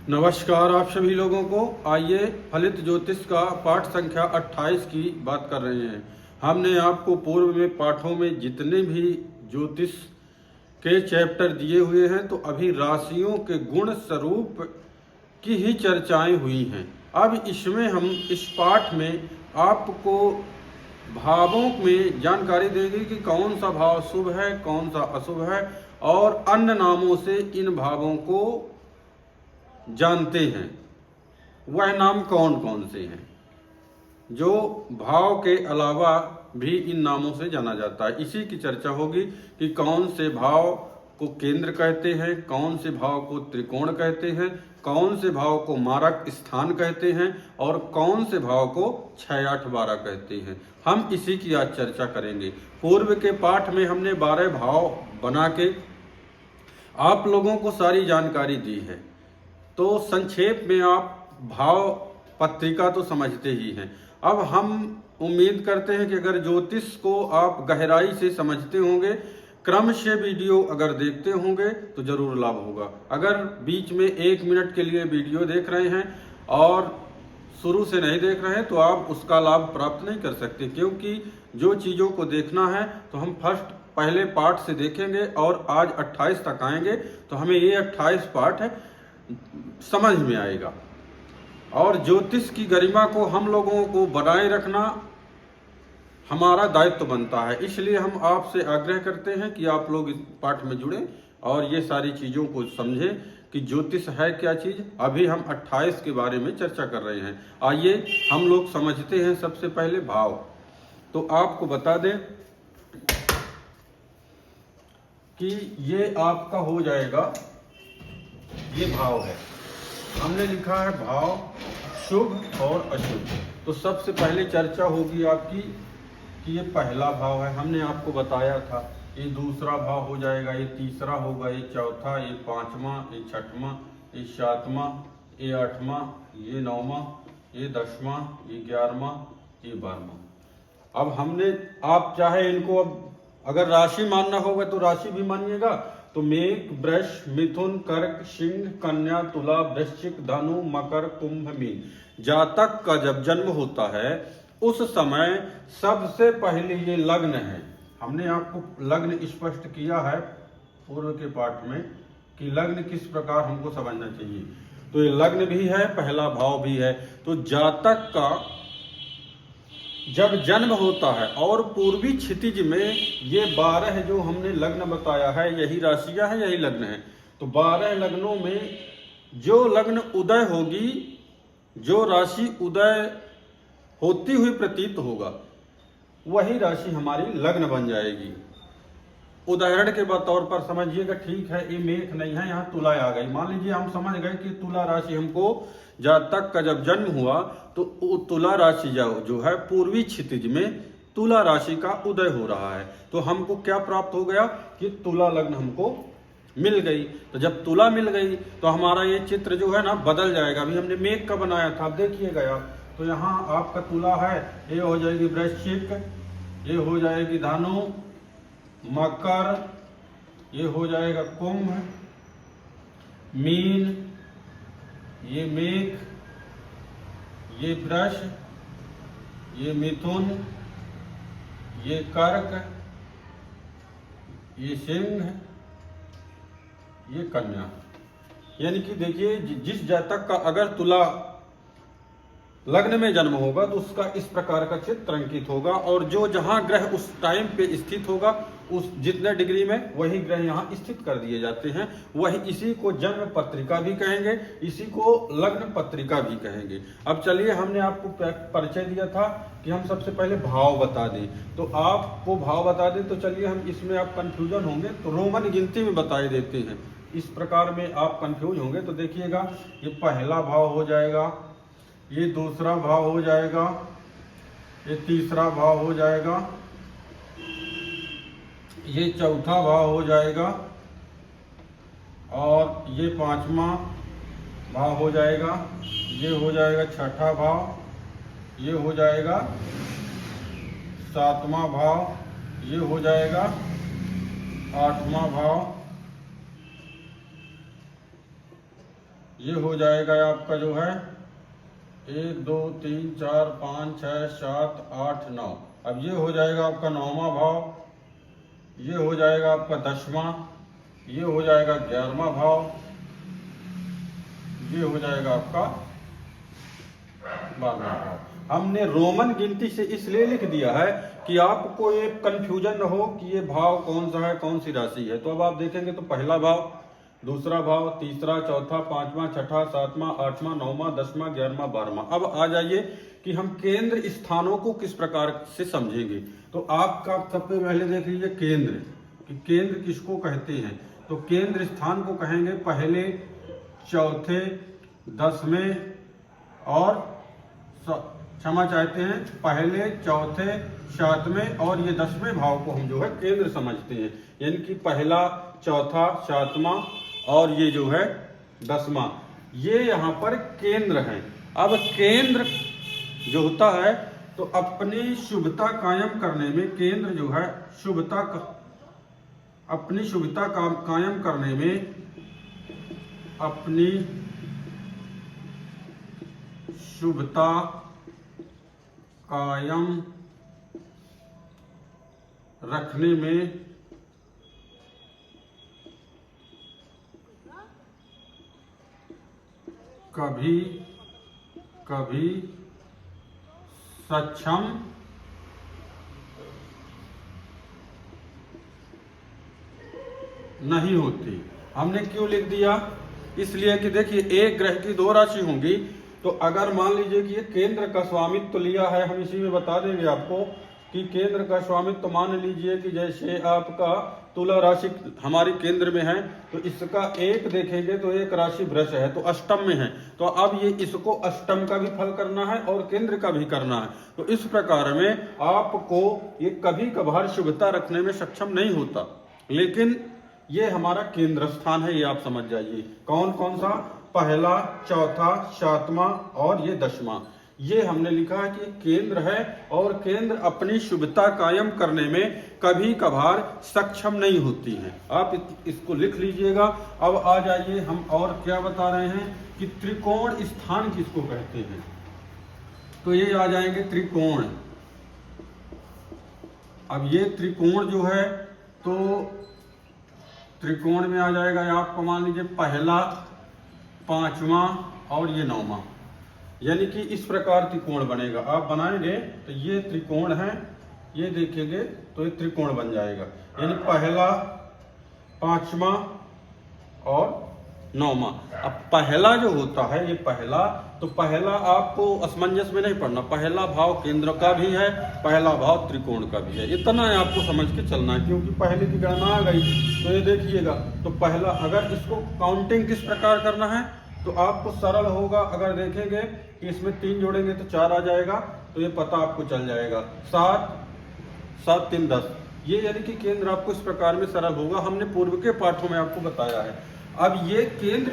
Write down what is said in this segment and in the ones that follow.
नमस्कार आप सभी लोगों को। आइए फलित ज्योतिष का पाठ संख्या 28 की बात कर रहे हैं। हमने आपको पूर्व में पाठों में जितने भी ज्योतिष के चैप्टर दिए हुए हैं तो अभी राशियों के गुण स्वरूप की ही चर्चाएं हुई हैं। अब इसमें हम इस पाठ में आपको भावों में जानकारी देंगे कि कौन सा भाव शुभ है, कौन सा अशुभ है और अन्य नामों से इन भावों को जानते हैं। वह नाम कौन कौन से हैं जो भाव के अलावा भी इन नामों से जाना जाता है। इसी की चर्चा होगी कि कौन से भाव को केंद्र कहते हैं, कौन से भाव को त्रिकोण कहते हैं, कौन से भाव को मारक स्थान कहते हैं और कौन से भाव को 6, 8, 12 कहते हैं। हम इसी की आज चर्चा करेंगे। पूर्व के पाठ में हमने 12 भाव बना के आप लोगों को सारी जानकारी दी है, तो संक्षेप में आप भाव पत्रिका तो समझते ही हैं। अब हम उम्मीद करते हैं कि अगर ज्योतिष को आप गहराई से समझते होंगे, क्रम से वीडियो अगर देखते होंगे तो जरूर लाभ होगा। अगर बीच में 1 मिनट के लिए वीडियो देख रहे हैं और शुरू से नहीं देख रहे हैं तो आप उसका लाभ प्राप्त नहीं कर सकते, क्योंकि जो चीज़ों को देखना है तो हम पहले पाठ से देखेंगे और आज 28 तक आएंगे तो हमें ये 28 पाठ समझ में आएगा। और ज्योतिष की गरिमा को हम लोगों को बनाए रखना हमारा दायित्व बनता है। इसलिए हम आपसे आग्रह करते हैं कि आप लोग इस पाठ में जुड़ें और ये सारी चीज़ों को समझें कि ज्योतिष है क्या चीज़। अभी हम 28 के बारे में चर्चा कर रहे हैं। आइए हम लोग समझते हैं सबसे पहले भाव। तो आपको बता दें कि ये आपका हो जाएगा, ये भाव है। हमने लिखा है भाव शुभ और अशुभ। तो सबसे पहले चर्चा होगी आपकी कि ये पहला भाव है, हमने आपको बताया था। ये दूसरा भाव हो जाएगा, ये तीसरा होगा, ये चौथा, ये पांचवा, ये छठवां, ये सातवां, ये आठवां, ये नौवां, ये 10वां, ये 11वां, ये 12वां। अब हमने आप चाहे इनको अब अगर राशि मानना होगा तो राशि भी मानिएगा। तो मेघ, वृष, मिथुन, कर्क, सिंह, कन्या, तुला, वृश्चिक, धनु, मकर, कुंभ, मीन। जातक का जब जन्म होता है उस समय सबसे पहले ये लग्न है। हमने आपको लग्न स्पष्ट किया है पूर्व के पाठ में कि लग्न किस प्रकार हमको समझना चाहिए। तो ये लग्न भी है, पहला भाव भी है। तो जातक का जब जन्म होता है और पूर्वी क्षितिज में ये 12 जो हमने लग्न बताया है, यही राशियां हैं, यही लग्न है। तो 12 लग्नों में जो लग्न उदय होगी, जो राशि उदय होती हुई प्रतीत होगा, वही राशि हमारी लग्न बन जाएगी। उदाहरण के तौर पर समझिएगा, ठीक है ये मेष नहीं है, यहाँ तुला आ गई। मान लीजिए हम समझ गए कि तुला राशि हमको जातक का जब जन्म हुआ तो तुला राशि जो है पूर्वी क्षितिज में तुला राशि का उदय हो रहा है। तो हमको क्या प्राप्त हो गया कि तुला लग्न हमको मिल गई। तो जब तुला मिल गई तो हमारा ये चित्र जो है ना बदल जाएगा। अभी हमने मेघ का बनाया था, अब देखिएगा आप, तो यहाँ आपका तुला है, ये हो जाएगी वृश्चिक, ये हो जाएगी धनु, मकर, ये हो जाएगा कुंभ, मीन, ये मेघ, ये वृष, ये मिथुन, ये कर्क, ये सिंह, ये कन्या। यानी कि देखिए जिस जातक का अगर तुला लग्न में जन्म होगा तो उसका इस प्रकार का चित्र अंकित होगा, और जो जहां ग्रह उस टाइम पे स्थित होगा उस जितने डिग्री में वही ग्रह यहाँ स्थित कर दिए जाते हैं। वही इसी को जन्म पत्रिका भी कहेंगे, इसी को लग्न पत्रिका भी कहेंगे। अब चलिए, हमने आपको परिचय दिया था कि हम सबसे पहले भाव बता दें। तो आपको भाव बता दें तो चलिए, हम इसमें आप कंफ्यूजन होंगे तो रोमन गिनती में बताए देते हैं। इस प्रकार में आप कंफ्यूज होंगे तो देखिएगा, ये पहला भाव हो जाएगा, ये दूसरा भाव हो जाएगा, ये तीसरा भाव हो जाएगा, ये चौथा भाव हो जाएगा, और ये 5वां भाव हो जाएगा, ये हो जाएगा 6ठा भाव, ये हो जाएगा 7वां भाव, ये हो जाएगा 8वां भाव, ये हो जाएगा आपका जो है 1 2 3 4 5 6 7 8 9। अब ये हो जाएगा आपका 9वां भाव, ये हो जाएगा आपका 10वां, ये हो जाएगा 11वां भाव, ये हो जाएगा आपका 12वां भाव। हमने रोमन गिनती से इसलिए लिख दिया है कि आपको ये कंफ्यूजन न हो कि ये भाव कौन सा है, कौन सी राशि है। तो अब आप देखेंगे तो पहला भाव, दूसरा भाव, तीसरा, चौथा, पांचवा, छठा, सातवां, आठवां, 9वां, 10वां, 11वां, 12वां। अब आ जाइए कि हम केंद्र स्थानों को किस प्रकार से समझेंगे। तो आपका सबसे पहले देख लीजिए केंद्र, कि केंद्र किसको कहते हैं। तो केंद्र स्थान को कहेंगे पहले, चौथे, 10वें और क्षमा चाहते हैं पहले, चौथे, 7वें और ये 10वें भाव को हम जो है केंद्र समझते हैं। यानी कि पहला, चौथा, 7वां और ये जो है 10वां, ये यहाँ पर केंद्र हैं। अब केंद्र जो होता है तो अपनी शुभता कायम करने में, केंद्र जो है अपनी शुभता कायम करने में, अपनी शुभता कायम रखने में कभी कभी सक्षम नहीं होती। हमने क्यों लिख दिया, इसलिए कि देखिए एक ग्रह की 2 राशि होंगी। तो अगर मान लीजिए कि ये केंद्र का स्वामित्व लिया है, हम इसी में बता देंगे आपको कि केंद्र का स्वामित्व मान लीजिए कि जैसे आपका तुला राशि हमारी केंद्र में है, तो इसका एक देखेंगे तो एक राशि वृष है, तो अष्टम में है। तो अब ये इसको अष्टम का भी फल करना है और केंद्र का भी करना है। तो इस प्रकार में आपको ये कभी कभार शुभता रखने में सक्षम नहीं होता, लेकिन ये हमारा केंद्र स्थान है, ये आप समझ जाइए। कौन कौन सा, पहला, चौथा, 7वां और ये 10वां, ये हमने लिखा है कि केंद्र है और केंद्र अपनी शुभता कायम करने में कभी कभार सक्षम नहीं होती है। आप इसको लिख लीजिएगा। अब आ जाइए हम और क्या बता रहे हैं कि त्रिकोण स्थान किसको कहते हैं। तो ये आ जाएंगे त्रिकोण। अब ये त्रिकोण जो है तो त्रिकोण में आ जाएगा आपको मान लीजिए पहला, 5वां और ये 9वां, यानी कि इस प्रकार त्रिकोण बनेगा। आप बनाएंगे तो ये त्रिकोण है, ये देखेंगे तो ये त्रिकोण बन जाएगा, यानी पहला, 5वां और 9वां। अब पहला जो होता है ये पहला, तो पहला आपको असमंजस में नहीं पड़ना, पहला भाव केंद्र का भी है, पहला भाव त्रिकोण का भी है, इतना है आपको समझ के चलना है, क्योंकि पहले की गणना आ गई। तो ये देखिएगा तो पहला, अगर इसको काउंटिंग किस प्रकार करना है तो आपको सरल होगा। अगर देखेंगे कि इसमें 3 जोड़ेंगे तो 4 आ जाएगा, तो ये पता आपको चल जाएगा। 7 7 3 10, ये यानी कि केंद्र आपको इस प्रकार में सरल होगा, हमने पूर्व के पाठों में आपको बताया है। अब ये केंद्र,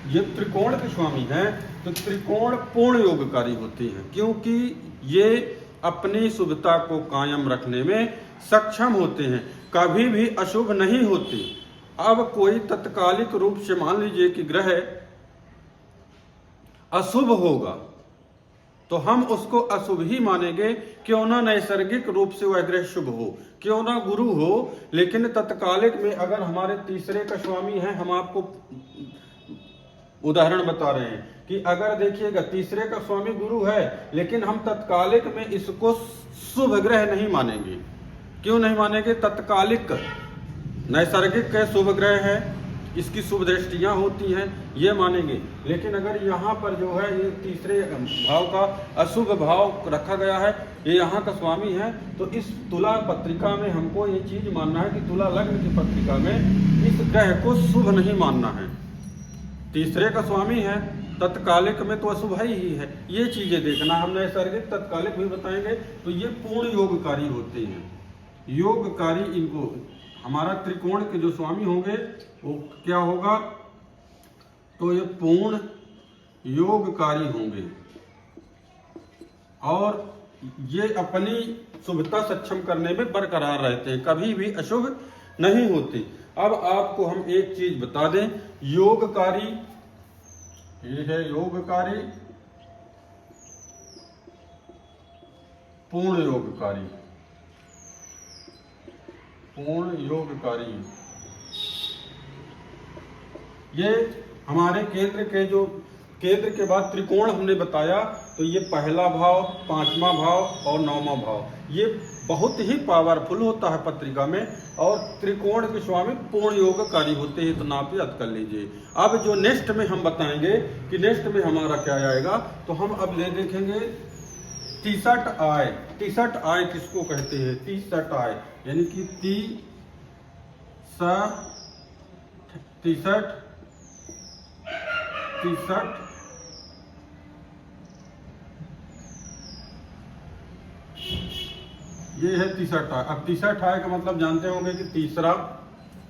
ये त्रिकोण के स्वामी हैं, तो त्रिकोण पूर्ण योगकारी होती हैं, क्योंकि ये अपनी शुभता को कायम रखने में सक्षम होते हैं, कभी भी अशुभ नहीं होती। अब कोई तत्कालिक रूप से मान लीजिए कि ग्रह अशुभ होगा तो हम उसको अशुभ ही मानेंगे, क्यों ना नैसर्गिक रूप से वह ग्रह शुभ हो, क्यों ना गुरु हो। लेकिन तत्कालिक में अगर हमारे तीसरे का स्वामी है, हम आपको उदाहरण बता रहे हैं कि अगर देखिएगा तीसरे का स्वामी गुरु है, लेकिन हम तत्कालिक में इसको शुभ ग्रह नहीं मानेंगे। क्यों नहीं मानेंगे, तत्कालिक नैसर्गिक के शुभ ग्रह है, इसकी शुभ दृष्टियां होती हैं, ये मानेंगे। लेकिन अगर यहाँ पर जो है ये तीसरे भाव का अशुभ भाव रखा गया है, ये यहाँ का स्वामी है, तो इस तुला पत्रिका में हमको ये चीज मानना है कि तुला लग्न की पत्रिका में इस ग्रह को शुभ नहीं मानना है। तीसरे का स्वामी है, तत्कालिक में तो अशुभ ही है, ये चीजें देखना। हम नैसर्गिक तत्कालिक भी बताएंगे, तो ये पूर्ण योगकारी होते हैं। योगकारी इनको हमारा त्रिकोण के जो स्वामी होंगे वो क्या होगा, तो ये पूर्ण योगकारी होंगे और ये अपनी शुभता सक्षम करने में बरकरार रहते हैं, कभी भी अशुभ नहीं होती। अब आपको हम एक चीज बता दें, योगकारी ये है योगकारी, पूर्ण योगकारी, पूर्ण योगकारी। ये हमारे केंद्र के बाद त्रिकोण हमने बताया, तो ये पहला भाव, पांचवा भाव और नौवां भाव, ये बहुत ही पावरफुल होता है पत्रिका में, और त्रिकोण के स्वामी पूर्ण योगकारी होते हैं, इतना आप याद कर लीजिए। अब जो नेक्स्ट में हम बताएंगे कि नेक्स्ट में हमारा क्या आएगा, तो हम अब ले देखेंगे 63 आय। 63 आय किसको कहते हैं? 63 आय यानी कि 63 ये है 63 आय। अब 63 आय का मतलब जानते होंगे कि तीसरा,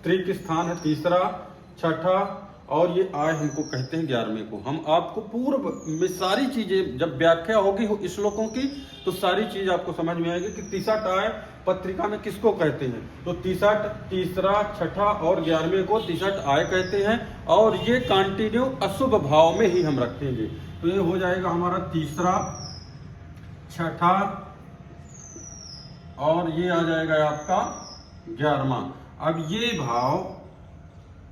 त्रिक स्थान है तीसरा, छठा, और ये आय हमको कहते हैं 11वें को। हम आपको पूर्व में सारी चीजें जब व्याख्या होगी इस श्लोकों की, तो सारी चीज आपको समझ में आएगी कि 63 आय पत्रिका में किसको कहते हैं। तो 63, तीसरा, छठा और 11वें को 63 आय कहते हैं, और ये कंटिन्यू अशुभ भाव में ही हम रखेंगे। तो ये हो जाएगा हमारा तीसरा, छठा, और ये आ जाएगा आपका 11वां। अब ये भाव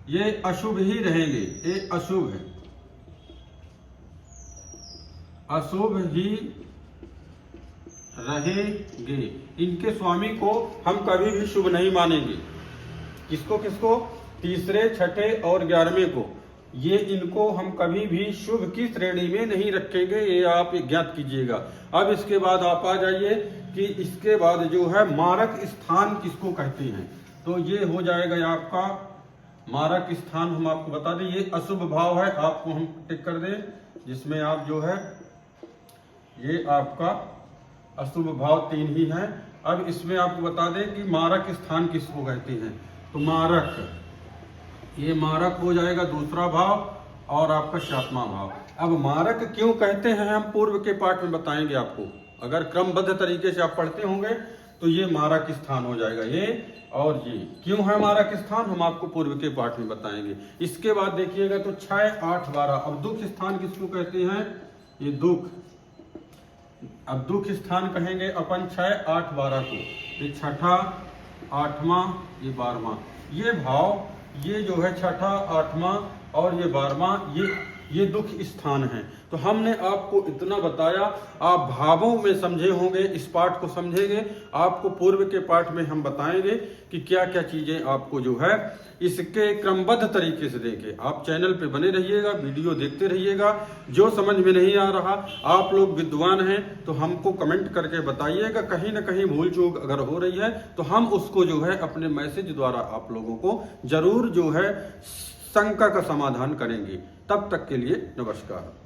ये अशुभ ही रहेंगे, ये अशुभ है, अशुभ ही रहेंगे। इनके स्वामी को हम कभी भी शुभ नहीं मानेंगे। किसको किसको? तीसरे, छठे और 11वें को, ये इनको हम कभी भी शुभ की श्रेणी में नहीं रखेंगे, ये आप ज्ञात कीजिएगा। अब इसके बाद आप आ जाइए कि इसके बाद जो है मारक स्थान किसको कहते हैं। तो ये हो जाएगा आपका मारक स्थान। हम आपको बता दें ये अशुभ भाव है, आपको हम टिक कर दें, जिसमें आप जो है ये आपका अशुभ भाव 3 ही है। अब इसमें आपको बता दें कि मारक स्थान किसको कहते हैं। तो मारक, ये मारक हो जाएगा दूसरा भाव और आपका 7वां भाव। अब मारक क्यों कहते हैं हम पूर्व के पाठ में बताएंगे आपको। अगर क्रमबद्ध तरीके से आप पढ़ते होंगे तो ये मारक स्थान हो जाएगा, ये और ये क्यों है मारक स्थान हम आपको पूर्व के पाठ में बताएंगे। इसके बाद देखिएगा तो 6, 8, 12। अब दुख स्थान किसको कहते हैं? ये दुख। अब दुख स्थान कहेंगे अपन 6, 8, 12 को। ये छठा, 8वां, ये 12वां। ये भाव, ये जो है छठा, 8वां और ये 12वां, ये दुख स्थान है। तो हमने आपको इतना बताया, आप भावों में समझे होंगे, इस पाठ को समझेंगे। आपको पूर्व के पाठ में हम बताएंगे कि क्या क्या चीजें आपको जो है इसके क्रमबद्ध तरीके से देंगे। आप चैनल पे बने रहिएगा, वीडियो देखते रहिएगा। जो समझ में नहीं आ रहा, आप लोग विद्वान हैं तो हमको कमेंट करके बताइएगा। कहीं ना कहीं भूल चूक अगर हो रही है तो हम उसको जो है अपने मैसेज द्वारा आप लोगों को जरूर जो है शंका का समाधान करेंगे। तब तक के लिए नमस्कार।